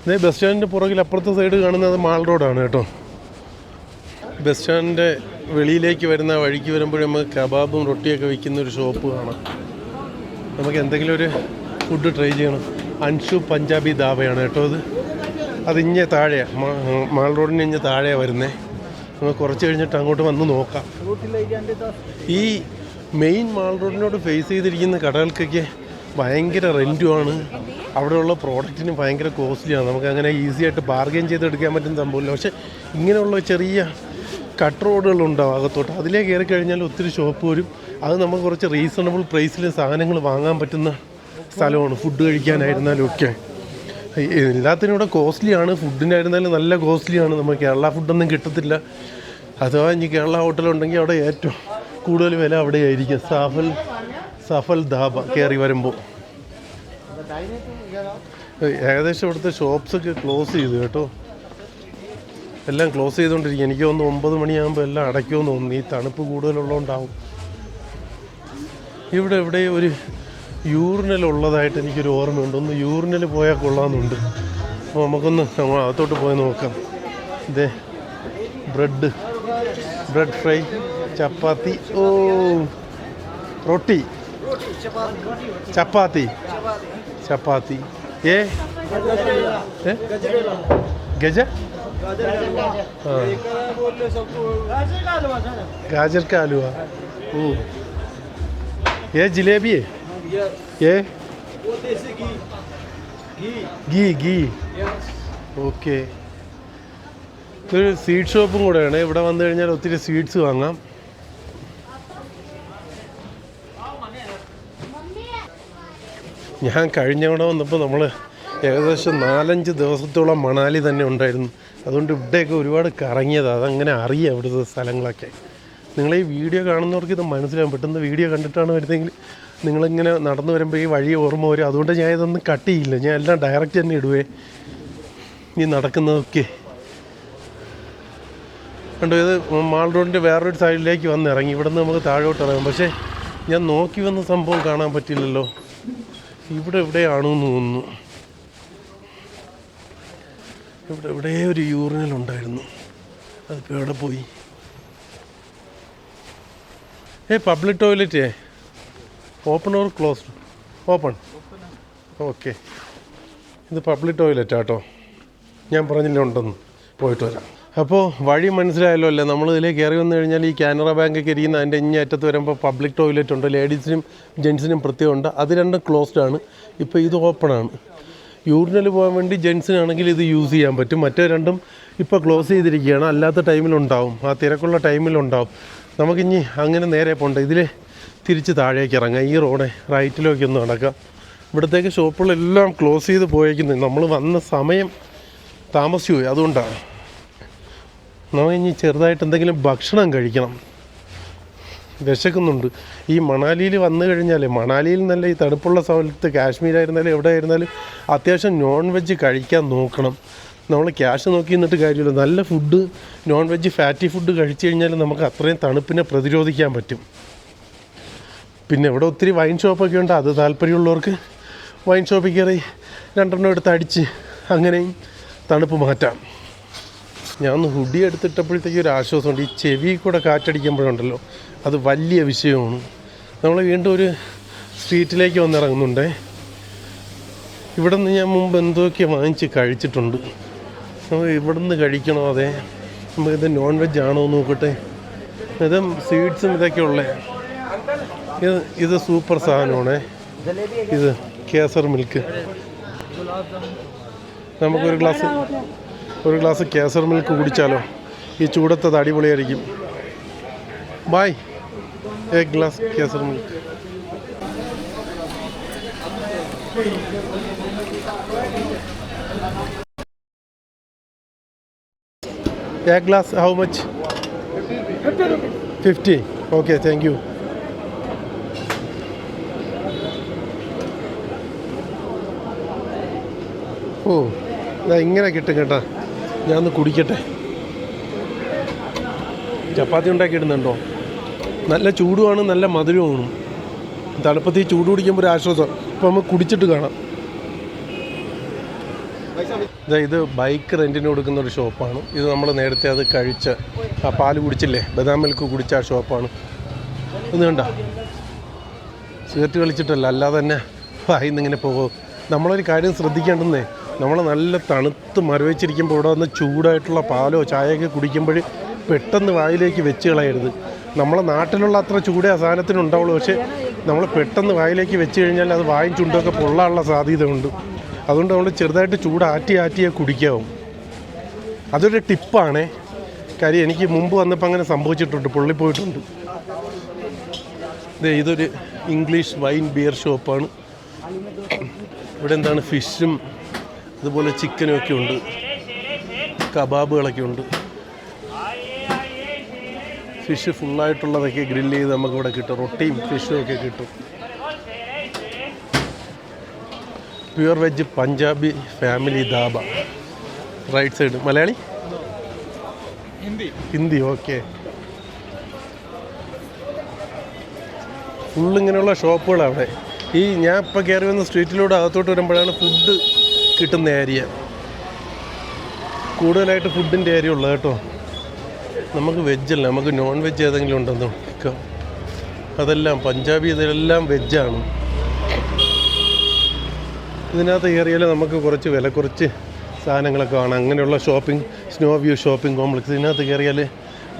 ഇതേ ബസ് സ്റ്റാൻഡിൻ്റെ പുറകിൽ അപ്പുറത്തെ സൈഡ് കാണുന്നത് മാൾ റോഡാണ് കേട്ടോ. ബസ് സ്റ്റാൻഡിൻ്റെ വെളിയിലേക്ക് വരുന്ന വഴിക്ക് വരുമ്പോഴും നമുക്ക് കബാബും റൊട്ടിയൊക്കെ വിൽക്കുന്ന ഒരു ഷോപ്പ് കാണാം. നമുക്ക് എന്തെങ്കിലും ഒരു ഫുഡ് ട്രൈ ചെയ്യണം. അൻഷു പഞ്ചാബി ധാബയാണ് കേട്ടോ അത് ഇഞ്ഞേ താഴെയാണ്, മാൾ റോഡിന് ഇഞ്ഞ് താഴെയാണ് വരുന്നത്. നമുക്ക് കുറച്ച് കഴിഞ്ഞിട്ട് അങ്ങോട്ട് വന്ന് നോക്കാം. ഈ മെയിൻ മാൾ റോഡിനോട് ഫേസ് ചെയ്തിരിക്കുന്ന കടകൾക്കൊക്കെ ഭയങ്കര റെൻറ്റുമാണ്. അവിടെയുള്ള പ്രോഡക്റ്റിന് ഭയങ്കര കോസ്റ്റ്ലിയാണ്. നമുക്ക് അങ്ങനെ ഈസി ആയിട്ട് ബാർഗെയിൻ ചെയ്തെടുക്കാൻ പറ്റുന്ന സംഭവമില്ല. പക്ഷേ ഇങ്ങനെയുള്ള ചെറിയ കട്ട് റോഡുകളുണ്ടാവും അകത്തോട്ട്. അതിലേക്ക് കയറി കഴിഞ്ഞാൽ ഒത്തിരി ഷോപ്പ് വരും. അത് നമുക്ക് കുറച്ച് റീസണബിൾ പ്രൈസിൽ സാധനങ്ങൾ വാങ്ങാൻ പറ്റുന്ന സ്ഥലമാണ്, ഫുഡ് കഴിക്കാനായിരുന്നാലും ഒക്കെ. എല്ലാത്തിനും ഇവിടെ കോസ്റ്റ്ലിയാണ്. ഫുഡിനായിരുന്നാലും നല്ല കോസ്റ്റ്ലിയാണ്. നമുക്ക് കേരള ഫുഡൊന്നും കിട്ടത്തില്ല. അഥവാ ഇനി കേരള ഹോട്ടലുണ്ടെങ്കിൽ അവിടെ ഏറ്റവും കൂടുതൽ വില അവിടെയായിരിക്കും. സഫൽ ധാബ കയറി വരുമ്പോൾ. ഏകദേശം ഇവിടുത്തെ ഷോപ്സൊക്കെ ക്ലോസ് ചെയ്തു കേട്ടോ. എല്ലാം ക്ലോസ് ചെയ്തുകൊണ്ടിരിക്കും. എനിക്ക് തോന്നുന്നു 9 മണിയാകുമ്പോൾ എല്ലാം അടയ്ക്കുമെന്ന് തോന്നുന്നു. ഈ തണുപ്പ് കൂടുതലുള്ളതുകൊണ്ടാവും. ഇവിടെ എവിടെ ഒരു യൂറിനൽ ഉള്ളതായിട്ട് എനിക്കൊരു ഓർമ്മയുണ്ട്. ഒന്ന് യൂറിനൽ പോയാൽ കൊള്ളാമെന്നുണ്ട്. അപ്പോൾ നമുക്കൊന്ന് അകത്തോട്ട് പോയി നോക്കാം. ഇതേ ബ്രെഡ് ഫ്രൈ, ചപ്പാത്തി, റൊട്ടി, ചപ്പാത്തി गज हाँ गाजर का हलवा ये जलेबी है ये घी ഓക്കെ. ഇതൊരു സ്വീറ്റ് ഷോപ്പും കൂടെയാണ്. ഇവിടെ വന്നു കഴിഞ്ഞാൽ ഒത്തിരി സ്വീറ്റ്സ് വാങ്ങാം. ഞാൻ കഴിഞ്ഞ തവണ വന്നപ്പോൾ നമ്മൾ ഏകദേശം 4-5 ദിവസത്തോളം മണാലി തന്നെ ഉണ്ടായിരുന്നു. അതുകൊണ്ട് ഇവിടെയൊക്കെ ഒരുപാട് കറങ്ങിയതാണ്. അതങ്ങനെ അറിയാം ഇവിടുത്തെ സ്ഥലങ്ങളൊക്കെ. നിങ്ങൾ ഈ വീഡിയോ കാണുന്നവർക്ക് ഇത് മനസ്സിലാവും. പെട്ടെന്ന് വീഡിയോ കണ്ടിട്ടാണ് വരുന്നതെങ്കിൽ നിങ്ങളിങ്ങനെ നടന്നു വരുമ്പോൾ ഈ വഴി ഓർമ്മ വരും. അതുകൊണ്ട് ഞാൻ ഇതൊന്നും കട്ട് ചെയ്യില്ല. ഞാൻ എല്ലാം ഡയറക്റ്റ് തന്നെ ഇടുവേ. ഈ നടക്കുന്നതൊക്കെ കണ്ടോ. ഇത് മാൾ റോഡിൻ്റെ വേറൊരു സൈഡിലേക്ക് വന്നിറങ്ങി. ഇവിടെ നിന്ന് നമുക്ക് താഴോട്ട് ഇറങ്ങാം. പക്ഷേ ഞാൻ നോക്കി വന്ന സംഭവം കാണാൻ പറ്റില്ലല്ലോ. ഇവിടെ എവിടെയാണെന്ന് തോന്നുന്നു. ഇവിടെ ഒരു യൂറിനൽ ഉണ്ടായിരുന്നു. അതിപ്പോൾ എവിടെ പോയി? Public toilet open or closed? Open. Okay. ഇത് പബ്ലിക് ടോയ്ലറ്റ് ആട്ടോ. ഞാൻ പറഞ്ഞില്ല ഉണ്ടെന്ന്. പോയിട്ട് വരാം. അപ്പോൾ വഴി മനസ്സിലായല്ലോ അല്ലേ? നമ്മൾ ഇതിലേക്ക് കയറി വന്നു കഴിഞ്ഞാൽ ഈ കാനറ ബാങ്കൊക്കെ ഇരിക്കുന്ന അതിൻ്റെ അറ്റത്ത് വരുമ്പോൾ പബ്ലിക് ടോയ്ലറ്റ് ഉണ്ട്. ലേഡീസിനും ജെൻസിനും പ്രത്യേകമുണ്ട്. അത് രണ്ടും ക്ലോസ്ഡ് ആണ്. ഇപ്പോൾ ഇത് ഓപ്പണാണ്. യൂറിനൽ പോകാൻ വേണ്ടി ജെൻസിനാണെങ്കിൽ ഇത് യൂസ് ചെയ്യാൻ പറ്റും. മറ്റേ രണ്ടും ഇപ്പോൾ ക്ലോസ് ചെയ്തിരിക്കുകയാണ്. അല്ലാത്ത ടൈമിലുണ്ടാവും. ആ തിരക്കുള്ള ടൈമിലുണ്ടാവും. നമുക്കിനി അങ്ങനെ നേരെ പോകണ്ട. ഇതിൽ തിരിച്ച് താഴേക്ക് ഇറങ്ങാം. ഈ റോഡെ റൈറ്റിലേക്ക് ഒന്ന് നടക്കാം. ഇവിടത്തേക്ക് ഷോപ്പുകളെല്ലാം ക്ലോസ് ചെയ്ത് പോയേക്കുന്നത്. നമ്മൾ വന്ന സമയം താമസിച്ചു പോയി. അതുകൊണ്ടാണ്. നമുക്കിനി ചെറുതായിട്ട് എന്തെങ്കിലും ഭക്ഷണം കഴിക്കണം. വിശക്കുന്നുണ്ട്. ഈ മണാലിയിൽ വന്നു കഴിഞ്ഞാൽ മണാലിയിൽ നിന്നല്ല ഈ തണുപ്പുള്ള സ്ഥലത്ത് കാശ്മീരായിരുന്നാലും എവിടെ ആയിരുന്നാലും അത്യാവശ്യം നോൺ വെജ് കഴിക്കാൻ നോക്കണം. നമ്മൾ ക്യാഷ് നോക്കി നിന്നിട്ട് കാര്യമില്ല. നല്ല food, non veg fatty food കഴിച്ചു കഴിഞ്ഞാൽ നമുക്ക് അത്രയും തണുപ്പിനെ പ്രതിരോധിക്കാൻ പറ്റും. പിന്നെ ഇവിടെ ഒത്തിരി വൈൻ ഷോപ്പൊക്കെ ഉണ്ട്. അത് താല്പര്യമുള്ളവർക്ക് വൈൻ ഷോപ്പിൽ കയറി 2 എടുത്ത് അടിച്ച് അങ്ങനെയും തണുപ്പ് മാറ്റാം. ഞാൻ ഒന്ന് ഹുഡി എടുത്തിട്ടപ്പോഴത്തേക്ക് ഒരു ആശ്വാസമുണ്ട്. ഈ ചെവി കൂടെ കാറ്റടിക്കുമ്പോഴുണ്ടല്ലോ അത് വലിയ വിഷയമാണ്. നമ്മൾ വീണ്ടും ഒരു സ്ട്രീറ്റിലേക്ക് വന്നിറങ്ങുന്നുണ്ടേ. ഇവിടെ നിന്ന് ഞാൻ മുമ്പ് എന്തൊക്കെ വാങ്ങിച്ച് കഴിച്ചിട്ടുണ്ട്. നമ്മൾ ഇവിടെ നിന്ന് കഴിക്കണോ? അതെ, നമുക്കിത് നോൺ വെജ് ആണോ നോക്കട്ടെ. ഇത് സ്വീറ്റ്സും ഇതൊക്കെ ഉള്ളേ. ഇത് സൂപ്പർ സാധനമാണേ. ഇത് കേസർ മിൽക്ക്. നമുക്കൊരു ഗ്ലാസ് കേസർ മിൽക്ക് കുടിച്ചാലോ? ഈ ചൂടത്തത് അടിപൊളിയായിരിക്കും. ബായ്, एक गिलास केसर मिल्क. एक glass how much? 50. Okay, thank you. ഓ, ഇങ്ങനെ കിട്ടും കേട്ടാ. ഞാനൊന്ന് കുടിക്കട്ടെ. ചപ്പാത്തി ഉണ്ടാക്കിയിടുന്നുണ്ടോ? നല്ല ചൂടുമാണ്, നല്ല മധുരമാണ്. തണുപ്പത്ത് ഈ ചൂട് കുടിക്കുമ്പോൾ ഒരു ആശ്വാസം. ഇപ്പോൾ നമുക്ക് കുടിച്ചിട്ട് കാണാം. ഇത് ബൈക്ക് റെൻറ്റിന് കൊടുക്കുന്ന ഒരു ഷോപ്പാണ്. ഇത് നമ്മൾ നേരത്തെ അത് കഴിച്ച ആ പാല് കുടിച്ചില്ലേ, ബദാം മിൽക്ക് കുടിച്ച ആ ഷോപ്പാണ്. ഒന്ന് കണ്ട, സിഗരറ്റ് കളിച്ചിട്ടല്ല, അല്ലാതെ തന്നെ വായിന്നിങ്ങനെ പോകും. നമ്മളൊരു കാര്യം ശ്രദ്ധിക്കേണ്ടെന്നേ, നമ്മൾ നല്ല തണുത്ത് മരവിച്ചിരിക്കുമ്പോൾ ഇവിടെ വന്ന് ചൂടായിട്ടുള്ള പാലോ ചായയൊക്കെ കുടിക്കുമ്പോൾ പെട്ടെന്ന് വായിലേക്ക് വെച്ച് കളയരുത്. നമ്മളെ നാട്ടിലുള്ള അത്ര ചൂടേ ആ സാധനത്തിന് ഉണ്ടാവുള്ളൂ. പക്ഷേ നമ്മൾ പെട്ടെന്ന് വായിലേക്ക് വെച്ച് കഴിഞ്ഞാൽ അത് വായും ചുണ്ടൊക്കെ പൊള്ളാനുള്ള സാധ്യതയുണ്ട്. അതുകൊണ്ട് നമ്മൾ ചെറുതായിട്ട് ചൂട് ആറ്റിയേ കുടിക്കാവും. അതൊരു ടിപ്പാണേ. കാര്യം എനിക്ക് മുമ്പ് വന്നപ്പോൾ അങ്ങനെ സംഭവിച്ചിട്ടുണ്ട്, പൊള്ളിപ്പോയിട്ടുണ്ട്. ഇതൊരു ഇംഗ്ലീഷ് വൈൻ ബിയർ ഷോപ്പാണ്. ഇവിടെ എന്താണ് ഫിഷും അതുപോലെ ചിക്കനും ഒക്കെ ഉണ്ട്, കബാബുകളൊക്കെ ഉണ്ട്. ഫിഷ് ഫുള്ളായിട്ടുള്ളതൊക്കെ ഗ്രില്ല് ചെയ്ത് നമുക്കിവിടെ കിട്ടും. റൊട്ടിയും ഫിഷും ഒക്കെ കിട്ടും. Pure veg Punjabi family dhaba. Right side. Malayali Hindi okay. ഫുള്ളിങ്ങനെയുള്ള ഷോപ്പുകളാണ് അവിടെ. ഈ ഞാൻ ഇപ്പോൾ കയറി വന്ന സ്ട്രീറ്റിലൂടെ അകത്തോട്ട് വരുമ്പോഴാണ് ഫുഡ് കിട്ടുന്ന ഏരിയ. കൂടുതലായിട്ട് ഫുഡിൻ്റെ ഏരിയ ഉള്ളത് കേട്ടോ. നമുക്ക് വെജല്ല, നമുക്ക് നോൺ വെജ് ഏതെങ്കിലും ഉണ്ടെന്ന് നോക്കാം. അതെല്ലാം പഞ്ചാബി, ഇതെല്ലാം വെജാണ്. ഇതിനകത്ത് കയറിയാൽ നമുക്ക് കുറച്ച് വില കുറച്ച് സാധനങ്ങളൊക്കെ കാണാം. അങ്ങനെയുള്ള shopping, snow view shopping complex. ഇതിനകത്ത് കയറിയാൽ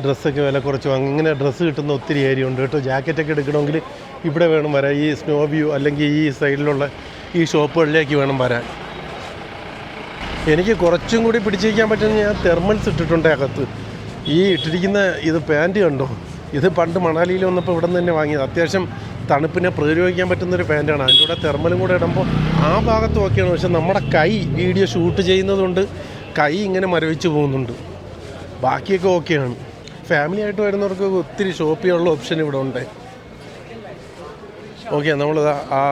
ഡ്രസ്സൊക്കെ വില കുറച്ച് വാങ്ങും. ഇങ്ങനെ ഡ്രസ്സ് കിട്ടുന്ന ഒത്തിരി ഏരിയ ഉണ്ട് കേട്ടോ. ജാക്കറ്റൊക്കെ എടുക്കണമെങ്കിൽ ഇവിടെ വേണം വരാൻ. ഈ സ്നോ വ്യൂ അല്ലെങ്കിൽ ഈ സൈഡിലുള്ള ഈ ഷോപ്പുകളിലേക്ക് വേണം വരാൻ. എനിക്ക് കുറച്ചും കൂടി പിടിച്ചിരിക്കാൻ പറ്റുന്ന ഞാൻ തെർമൽസ് ഇട്ടിട്ടുണ്ട് അകത്ത്. ഈ ഇട്ടിരിക്കുന്ന ഇത് പാൻറ്റ് കണ്ടോ, ഇത് പണ്ട് മണാലിയിൽ വന്നപ്പോൾ ഇവിടെ നിന്ന് തന്നെ വാങ്ങിയത്. അത്യാവശ്യം തണുപ്പിനെ പ്രതിരോധിക്കാൻ പറ്റുന്നൊരു പാൻറ്റാണ്. അതിൻ്റെ കൂടെ തെർമലും കൂടെ ഇടുമ്പോൾ ആ ഭാഗത്ത് ഓക്കെയാണ്. പക്ഷെ നമ്മുടെ കൈ വീഡിയോ ഷൂട്ട് ചെയ്യുന്നതുകൊണ്ട് കൈ ഇങ്ങനെ മരവിച്ച് പോകുന്നുണ്ട്. ബാക്കിയൊക്കെ ഓക്കെയാണ്. ഫാമിലി ആയിട്ട് വരുന്നവർക്ക് ഒത്തിരി ഷോപ്പ് ചെയ്യാനുള്ള ഓപ്ഷൻ ഇവിടെ ഉണ്ട്. ഓക്കെ, നമ്മൾ ആ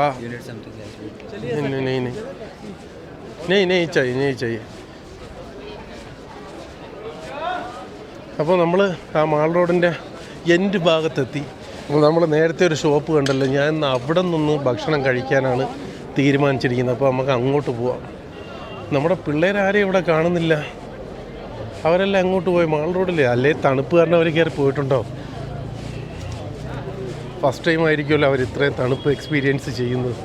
നെയ് ചെയ്യ്. അപ്പോൾ നമ്മൾ ആ മാൾ റോഡിൻ്റെ എൻഡ് ഭാഗത്തെത്തി. അപ്പോൾ നമ്മൾ നേരത്തെ ഒരു ഷോപ്പ് കണ്ടല്ലോ, ഞാൻ അവിടെ നിന്ന് ഭക്ഷണം കഴിക്കാനാണ് തീരുമാനിച്ചിരിക്കുന്നത്. അപ്പോൾ നമുക്ക് അങ്ങോട്ട് പോവാം. നമ്മുടെ പിള്ളേരാരെയും ഇവിടെ കാണുന്നില്ല. അവരെല്ലാം അങ്ങോട്ട് പോയി മാൾ റോഡില്ലേ. അല്ലേ തണുപ്പ് കാരണം അവർ കയറി പോയിട്ടുണ്ടോ? ഫസ്റ്റ് ടൈം ആയിരിക്കുമല്ലോ അവർ ഇത്രയും തണുപ്പ് എക്സ്പീരിയൻസ് ചെയ്യുന്നത്.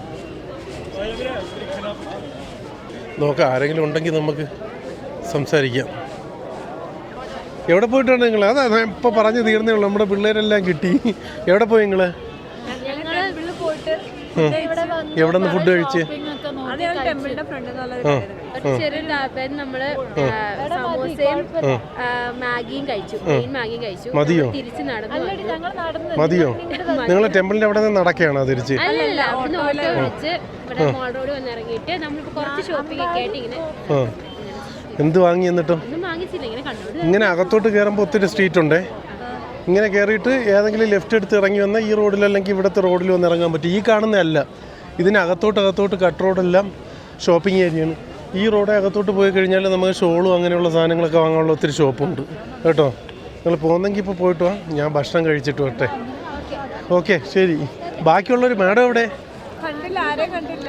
നോക്കാം, ആരെങ്കിലും ഉണ്ടെങ്കിൽ നമുക്ക് സംസാരിക്കാം. എവിടെ പോയിട്ടാണ് നിങ്ങൾ? അതാ ഇപ്പോൾ പറഞ്ഞു തീർന്നേ ഉള്ളൂ. നമ്മുടെ പിള്ളേരെല്ലാം കിട്ടി. എവിടെ പോയി നിങ്ങൾ? എവിടെ നിന്ന് ഫുഡ് കഴിച്ച്? മതിയോ? നിങ്ങൾ ടെമ്പിളിന്റെ അവിടെ നിന്ന് നടക്കുകയാണോ തിരിച്ച്? എന്ത് വാങ്ങി? എന്നിട്ടും ഇങ്ങനെ അകത്തോട്ട് കയറുമ്പോൾ ഒത്തിരി സ്ട്രീറ്റ് ഉണ്ടേ. ഇങ്ങനെ കയറിയിട്ട് ഏതെങ്കിലും ലെഫ്റ്റ് എടുത്ത് ഇറങ്ങി വന്നാൽ ഈ റോഡിൽ അല്ലെങ്കിൽ ഇവിടുത്തെ റോഡിൽ വന്ന് ഇറങ്ങാൻ പറ്റും. ഈ കാണുന്നതല്ല, ഇതിനകത്തോട്ട് കട്ട് റോഡെല്ലാം ഷോപ്പിംഗ് ഏരിയയാണ്. ഈ റോഡ് അകത്തോട്ട് പോയി കഴിഞ്ഞാൽ നമുക്ക് ഷോളും അങ്ങനെയുള്ള സാധനങ്ങളൊക്കെ വാങ്ങാനുള്ള ഒത്തിരി ഷോപ്പുണ്ട് കേട്ടോ. നിങ്ങൾ പോകുന്നെങ്കിൽ ഇപ്പോൾ പോയിട്ട് വാ, ഞാൻ ഭക്ഷണം കഴിച്ചിട്ട് വരട്ടെ. ഓക്കെ ശരി. ബാക്കിയുള്ളൊരു മാഡം എവിടെ?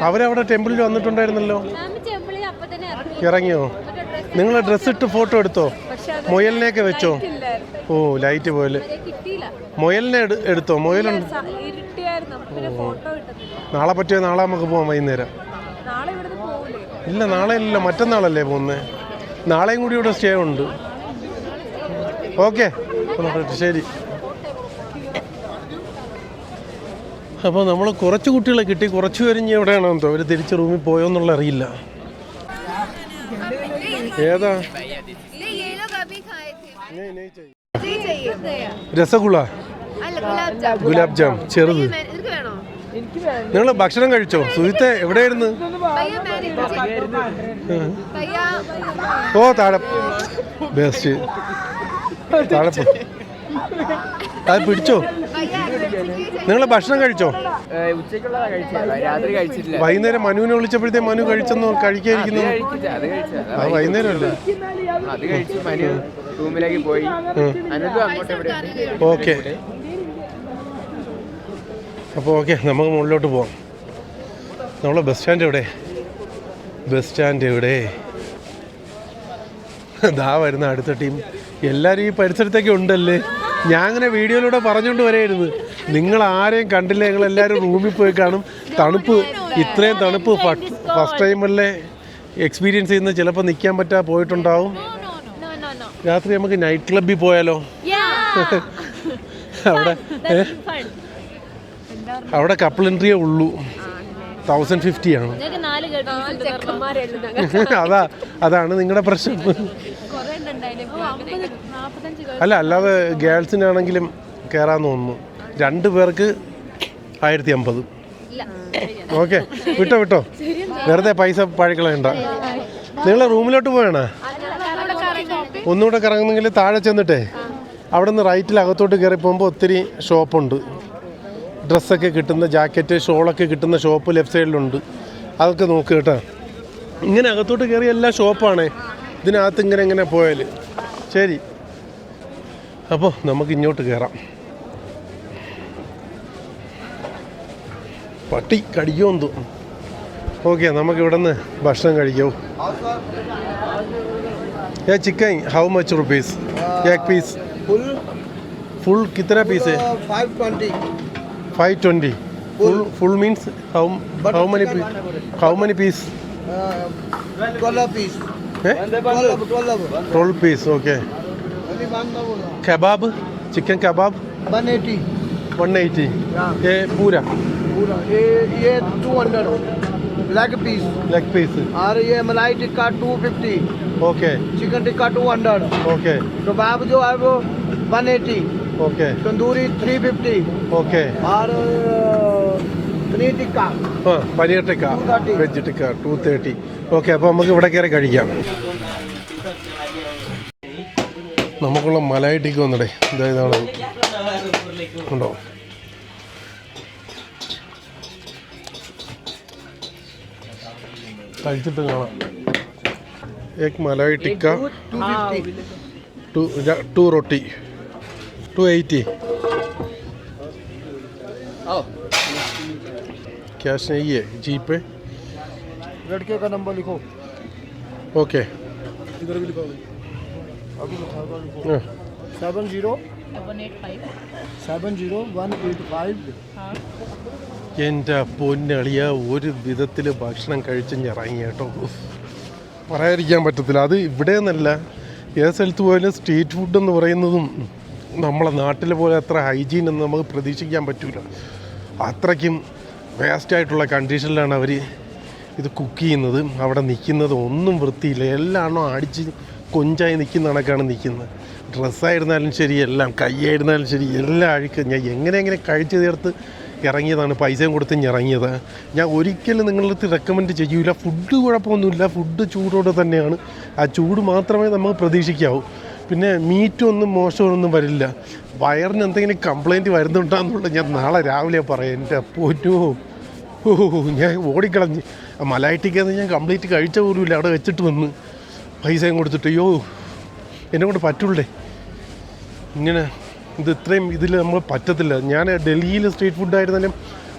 അവരവിടെ ടെമ്പിളിൽ വന്നിട്ടുണ്ടായിരുന്നല്ലോ. ഇറങ്ങിയോ? നിങ്ങൾ ഡ്രസ്സ് ഇട്ട് ഫോട്ടോ എടുത്തോ? മുയലിനെയൊക്കെ വെച്ചോ? ഓ, ലൈറ്റ് പോലെ മുയലിനെ എടുത്തോ? മുയലുണ്ട്. നാളെ പറ്റിയോ? നാളെ നമുക്ക് പോവാം വൈകുന്നേരം. ഇല്ല, നാളെ ഇല്ല, മറ്റന്നാളല്ലേ പോകുന്നത്. നാളെയും കൂടി ഇവിടെ സ്റ്റേ ഉണ്ട്. ഓക്കെ ശരി. അപ്പോൾ നമ്മൾ കുറച്ച് കുട്ടികളെ കിട്ടി. കുറച്ച് പേരിഞ്ഞ് എവിടെയാണോ എന്തോ, അവർ തിരിച്ച് റൂമിൽ പോയോ എന്നുള്ള അറിയില്ല. ഏതാ? രസഗുള, ഗുലാബ് ജാം ചെറുത്. നിങ്ങൾ ഭക്ഷണം കഴിച്ചോ? സുഹിത്തെ എവിടെയായിരുന്നു? ഓ, താഴെ ബെസ്റ്റ്. താഴെ അത് പിടിച്ചോ? നിങ്ങൾ ഭക്ഷണം കഴിച്ചോ? വൈകുന്നേരം മനുവിനെ വിളിച്ചപ്പോഴത്തേ മനു കഴിച്ചെന്നോ? കഴിക്കാതിരിക്കുന്നു. അത് വൈകുന്നേരം അല്ലേ? ഓക്കെ. അപ്പോൾ ഓക്കെ, നമുക്ക് മുകളിലോട്ട് പോവാം. നമ്മളെ ബസ് സ്റ്റാൻഡ് എവിടെ? ബസ് സ്റ്റാൻഡ് എവിടെ? ദാ വരുന്ന അടുത്ത ടീം. എല്ലാവരും ഈ പരിസരത്തൊക്കെ ഉണ്ടല്ലേ. ഞാൻ അങ്ങനെ വീഡിയോയിലൂടെ പറഞ്ഞുകൊണ്ട് വരായിരുന്നു. നിങ്ങൾ ആരെയും കണ്ടില്ല. ഞങ്ങളെല്ലാവരും റൂമിൽ പോയി കാണും. തണുപ്പ്, ഇത്രയും തണുപ്പ് ഫസ്റ്റ് ടൈമല്ലേ എക്സ്പീരിയൻസ് ചെയ്യുന്നത്. ചിലപ്പോൾ നിൽക്കാൻ പറ്റാ പോയിട്ടുണ്ടാവും. രാത്രി നമുക്ക് നൈറ്റ് ക്ലബ്ബിൽ പോയാലോ? അവിടെ കപ്പിൾ എൻട്രിയേ ഉള്ളൂ. 1050 ആണ്. അതാണ് നിങ്ങളുടെ പ്രശ്നം. അല്ലാതെ ഗേൾസിനാണെങ്കിലും കയറാന്ന് തോന്നുന്നു. 2 പേർക്ക് 1050. ഓക്കെ, വിട്ടോ വെറുതെ പൈസ പഴക്കളയണ്ട. നിങ്ങളെ റൂമിലോട്ട് പോയാണോ? ഒന്നുകൂടെ കറങ്ങുന്നെങ്കിൽ താഴെ ചെന്നിട്ടേ അവിടെ നിന്ന് റൈറ്റിൽ അകത്തോട്ട് കയറി പോകുമ്പോൾ ഒത്തിരി ഷോപ്പുണ്ട്. ഡ്രസ്സൊക്കെ കിട്ടുന്ന, ജാക്കറ്റ് ഷോളൊക്കെ കിട്ടുന്ന ഷോപ്പ് ലെഫ്റ്റ് സൈഡിലുണ്ട്. അതൊക്കെ നോക്ക് കേട്ടോ. ഇങ്ങനെ അകത്തോട്ട് കയറി എല്ലാ ഷോപ്പാണേ. ഇതിനകത്ത് ഇങ്ങനെ പോയാൽ ശരി. അപ്പോൾ നമുക്ക് ഇങ്ങോട്ട് കയറാം. പട്ടി കടിക്കുമെന്ന് തോന്നുന്നു. ഓക്കെ, നമുക്ക് ഇവിടെ നിന്ന് ഭക്ഷണം കഴിക്കാവൂ. ചിക്കൻ ഹൗ മച്ച് റുപ്പീസ് एक पीस? फुल कितना पीस है? 520. Full means how many piece? 12 piece. 12 piece, okay. Kebab, chicken kebab 180. 180. ये पूरा ये 200 leg piece. और ये malai tikka 250. Okay. Chicken tikka 200. Okay. Kebab जो है वो 180. ओके. तंदूरी 350. ओके. और पनीर टिक्का. हाँ, पनीर टिक्का, വെജ് ടിക്ക 230. ഓക്കെ, അപ്പോൾ നമുക്ക് ഇവിടെ കയറി കഴിക്കാം. നമുക്കുള്ള മലായി ടിക്ക വന്നിടേ. ഇതാണ് ഉണ്ടോ? കഴിച്ചിട്ട് കാണാം. एक मलाई टिक्का 2 रोटी 280. कैश नहीं है, जी पे लड़के का नंबर लिखो. ओके, इधर भी लिखो. अभी लिखो 70185. എൻ്റെ പൊന്നളിയ, ഒരു വിധത്തിൽ ഭക്ഷണം കഴിച്ച് ഇറങ്ങി കേട്ടോ. പറയാതിരിക്കാൻ പറ്റത്തില്ല. അത് ഇവിടെ നിന്നല്ല, ഏത് സ്ഥലത്ത് പോയാലും സ്ട്രീറ്റ് ഫുഡ് എന്ന് പറയുന്നതും നമ്മളെ നാട്ടിലെ പോലെ അത്ര ഹൈജീൻ എന്ന് നമുക്ക് പ്രതീക്ഷിക്കാൻ പറ്റില്ല. അത്രയ്ക്കും വേസ്റ്റായിട്ടുള്ള കണ്ടീഷനിലാണ് അവർ ഇത് കുക്ക് ചെയ്യുന്നത്. അവിടെ നിൽക്കുന്നത് ഒന്നും വൃത്തിയില്ല. എല്ലാം അടിച്ച് കൊഞ്ചായി നിൽക്കുന്ന കണക്കാണ് നിൽക്കുന്നത്. ഡ്രസ്സായിരുന്നാലും ശരി, എല്ലാം കൈയായിരുന്നാലും ശരി, എല്ലാം അഴുക്ക്. ഞാൻ എങ്ങനെ കഴിച്ച് തീർത്ത് ഇറങ്ങിയതാണ്, പൈസയും കൊടുത്ത് ഇറങ്ങിയത്. ഞാൻ ഒരിക്കലും നിങ്ങളുടെ അടുത്ത് റെക്കമെൻഡ് ചെയ്യൂല. ഫുഡ് കുഴപ്പമൊന്നുമില്ല, ഫുഡ് ചൂടോടെ തന്നെയാണ്. ആ ചൂട് മാത്രമേ നമുക്ക് പ്രതീക്ഷിക്കാവൂ. പിന്നെ മീറ്റൊന്നും മോശമൊന്നും വരില്ല. വയറിന് എന്തെങ്കിലും കംപ്ലൈൻറ്റ് വരുന്നുണ്ടെന്നുള്ള ഞാൻ നാളെ രാവിലെ പറയാം. എൻ്റെ പൊന്നോ, ഞാൻ ഓടിക്കളഞ്ഞ്. മലായി ടിക്കന്ന് ഞാൻ കംപ്ലീറ്റ് കഴിച്ച പോലുമില്ല. അവിടെ വെച്ചിട്ട് വന്ന് പൈസയും കൊടുത്തിട്ട്. അയ്യോ, എന്നെ കൊണ്ട് പറ്റുള്ളേ ഇങ്ങനെ. ഇത് ഇത്രയും ഇതിൽ നമ്മൾ പറ്റത്തില്ല. ഞാൻ ഡൽഹിയിലെ സ്ട്രീറ്റ് ഫുഡായിരുന്നാലും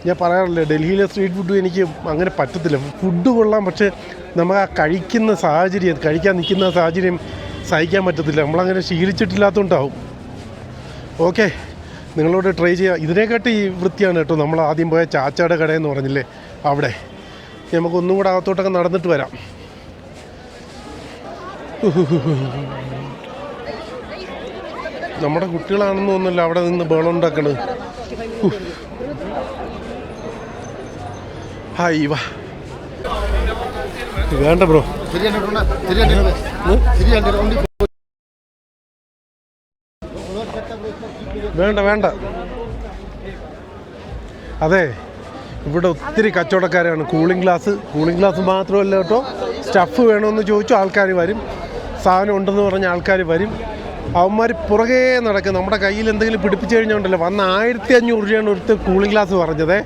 ഞാൻ പറയാറില്ല, ഡൽഹിയിലെ സ്ട്രീറ്റ് ഫുഡ് എനിക്ക് അങ്ങനെ പറ്റത്തില്ല. ഫുഡ് കൊള്ളാം, പക്ഷേ നമ്മൾ ആ കഴിക്കുന്ന സാഹചര്യം, കഴിക്കാൻ നിൽക്കുന്ന സാഹചര്യം സഹിക്കാൻ പറ്റത്തില്ല. നമ്മളങ്ങനെ ശീലിച്ചിട്ടില്ലാത്തതുകൊണ്ടാവും. ഓക്കെ, നിങ്ങളോട് ട്രൈ ചെയ്യാം. ഇതിനെക്കാട്ടി വൃത്തിയാണ് കേട്ടോ നമ്മൾ ആദ്യം പോയ ചാച്ചയുടെ കടയെന്ന് പറഞ്ഞില്ലേ, അവിടെ. നമുക്കൊന്നും കൂടെ അകത്തോട്ടൊക്കെ നടന്നിട്ട് വരാം. നമ്മുടെ കുട്ടികളാണെന്ന് തോന്നുന്നില്ല അവിടെ നിന്ന് ബഹളം ഉണ്ടാക്കണത്. ഹായ് വാ, വേണ്ട ബ്രോ, വേണ്ട. അതെ, ഇവിടെ ഒത്തിരി കച്ചവടക്കാരാണ്. കൂളിംഗ് ഗ്ലാസ് മാത്രമല്ല കേട്ടോ, സ്റ്റഫ് വേണമെന്ന് ചോദിച്ചു ആൾക്കാർ വരും. സാധനം ഉണ്ടെന്ന് പറഞ്ഞ ആൾക്കാർ വരും. അവന്മാർ പുറകെ നടക്കും. നമ്മുടെ കയ്യിൽ എന്തെങ്കിലും പിടിപ്പിച്ച് കഴിഞ്ഞുണ്ടല്ലോ, വന്ന് 1500 രൂപയാണ് ഒരുത്ത കൂളിംഗ് ഗ്ലാസ് പറഞ്ഞത്.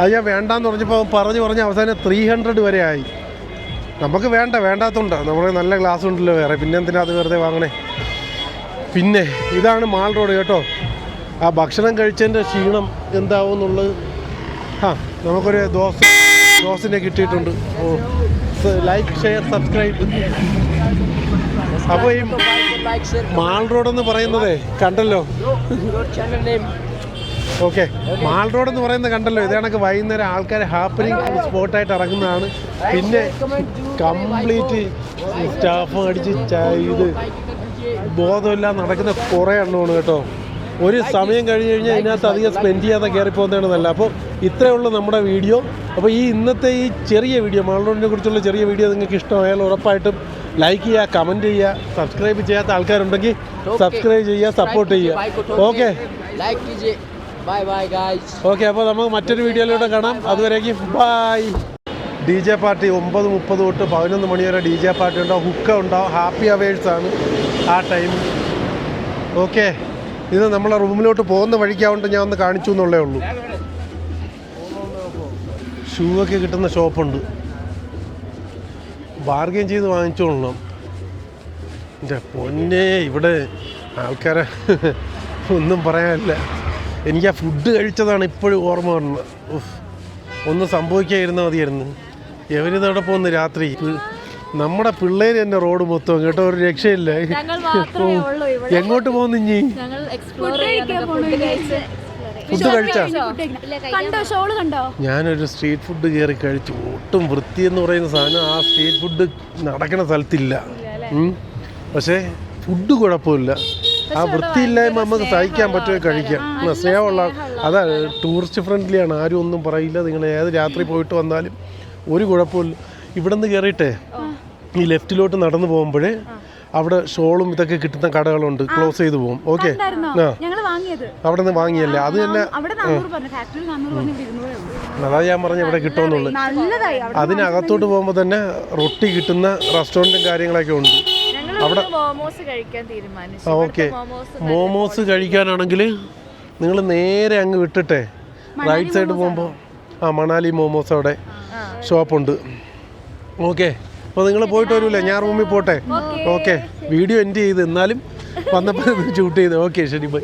അത് ഞാൻ വേണ്ടാന്ന് പറഞ്ഞപ്പോൾ പറഞ്ഞ് അവസാനം 300 വരെ ആയി. നമുക്ക് വേണ്ടാത്തതുകൊണ്ടാണ്. നമ്മുടെ നല്ല ഗ്ലാസ് ഉണ്ടല്ലോ വേറെ, പിന്നെ എന്തിനാ അത് വെറുതെ വാങ്ങണേ. പിന്നെ ഇതാണ് മാൾ റോഡ് കേട്ടോ. ആ ഭക്ഷണം കഴിച്ചതിൻ്റെ ക്ഷീണം എന്താവും എന്നുള്ളത്. നമുക്കൊരു ദോസിനെ കിട്ടിയിട്ടുണ്ട്. Like, share, subscribe. അപ്പോൾ ഈ മാൾ റോഡ് എന്ന് പറയുന്നതേ കണ്ടല്ലോ. ഓക്കെ, മാൾ റോഡ് എന്ന് പറയുന്നത് കണ്ടല്ലോ. ഇത് കണക്ക് വൈകുന്നേരം ആൾക്കാർ ഹാപ്പനിങ് സ്പോട്ടായിട്ട് ഇറങ്ങുന്നതാണ്. പിന്നെ കംപ്ലീറ്റ് സ്റ്റാഫ് അടിച്ച് ഇത് ബോധമില്ലാതെ നടക്കുന്ന കുറേ എണ്ണമാണ് കേട്ടോ. ഒരു സമയം കഴിഞ്ഞ് കഴിഞ്ഞാൽ ഇതിനകത്ത് അധികം സ്പെൻഡ് ചെയ്യാതെ കയറിപ്പോകുന്നതാണ് നല്ല. അപ്പോൾ ഇത്രയേ ഉള്ളൂ നമ്മുടെ വീഡിയോ. അപ്പോൾ ഈ ഇന്നത്തെ ഈ ചെറിയ വീഡിയോ, മാൾ റോഡിനെ കുറിച്ചുള്ള ചെറിയ വീഡിയോ നിങ്ങൾക്ക് ഇഷ്ടമായാൽ ഉറപ്പായിട്ടും ലൈക്ക് ചെയ്യുക, കമൻറ്റ് ചെയ്യുക. സബ്സ്ക്രൈബ് ചെയ്യാത്ത ആൾക്കാരുണ്ടെങ്കിൽ സബ്സ്ക്രൈബ് ചെയ്യുക, സപ്പോർട്ട് ചെയ്യുക. Okay, okay. അപ്പോൾ നമുക്ക് മറ്റൊരു വീഡിയോയിലൂടെ കാണാം. അതുവരേക്കും ബൈ. DJ പാർട്ടി 9:30 തൊട്ട് 11 മണി വരെ DJ പാർട്ടി ഉണ്ടാവും, ഹുക്ക ഉണ്ടാവും, ഹാപ്പി അവേഴ്സാണ് ആ ടൈം. ഓക്കെ, ഇത് നമ്മളെ റൂമിലോട്ട് പോകുന്ന വഴിക്കാവുകൊണ്ട് ഞാൻ ഒന്ന് കാണിച്ചു എന്നുള്ളേ ഉള്ളൂ. ഷൂ ഒക്കെ കിട്ടുന്ന ഷോപ്പുണ്ട്, ബാർഗെയിൻ ചെയ്ത് വാങ്ങിച്ചോളണം. എൻ്റെ പൊന്നെ, ഇവിടെ ആൾക്കാരെ ഒന്നും പറയാനില്ല. എനിക്ക് ആ ഫുഡ് കഴിച്ചതാണ് ഇപ്പോഴും ഓർമ്മ വരുന്നത്. ഒന്നും സംഭവിക്കാതിരുന്നാൽ മതിയായിരുന്നു. എവരിതവിടെ പോകുന്നു രാത്രി? നമ്മുടെ പിള്ളേർ തന്നെ റോഡ് മൊത്തം കേട്ടോ, ഒരു രക്ഷയില്ല. എങ്ങോട്ട് പോകുന്നു ഇനി? ഫുഡ് കഴിച്ചോ? ഞാനൊരു സ്ട്രീറ്റ് ഫുഡ് കയറി കഴിച്ചു. ഒട്ടും വൃത്തി എന്ന് പറയുന്ന സാധനം ആ സ്ട്രീറ്റ് ഫുഡ് നടക്കുന്ന സ്ഥലത്തില്ല. പക്ഷേ ഫുഡ് കുഴപ്പമില്ല. ആ വൃത്തിയില്ലായ്മ നമുക്ക് സഹിക്കാൻ പറ്റുമോ കഴിക്കാം. സ്നേഹമുള്ള അതാ, ടൂറിസ്റ്റ് ഫ്രണ്ട്ലിയാണ്, ആരും ഒന്നും പറയില്ല. നിങ്ങൾ ഏത് രാത്രി പോയിട്ട് വന്നാലും ഒരു കുഴപ്പമില്ല. ഇവിടെ നിന്ന് കയറിയിട്ടേ ഈ ലെഫ്റ്റിലോട്ട് നടന്നു പോകുമ്പോഴേ അവിടെ ഷോളും ഇതൊക്കെ കിട്ടുന്ന കടകളുണ്ട്, ക്ലോസ് ചെയ്ത് പോകും. ഓക്കെ, അവിടെ നിന്ന് വാങ്ങിയല്ലേ, അത് തന്നെ. അതാ ഞാൻ പറഞ്ഞ ഇവിടെ കിട്ടുമെന്നുള്ളു. അതിനകത്തോട്ട് പോകുമ്പോൾ തന്നെ റൊട്ടി കിട്ടുന്ന റെസ്റ്റോറൻറ്റും കാര്യങ്ങളൊക്കെ ഉണ്ട് അവിടെ. ഓക്കെ, മോമോസ് കഴിക്കാനാണെങ്കിൽ നിങ്ങൾ നേരെ അങ്ങ് വിട്ടിട്ടെ റൈറ്റ് സൈഡ് പോകുമ്പോൾ മണാലി മോമോസ് അവിടെ ഷോപ്പുണ്ട്. ഓക്കെ, അപ്പോൾ നിങ്ങൾ പോയിട്ട് വരൂലേ? ഞാൻ റൂമിൽ പോട്ടെ. ഓക്കെ, വീഡിയോ എൻഡ് ചെയ്ത് എന്നാലും വന്നപ്പോൾ ഷൂട്ട് ചെയ്ത്. ഓക്കെ, ശരി, ബൈ.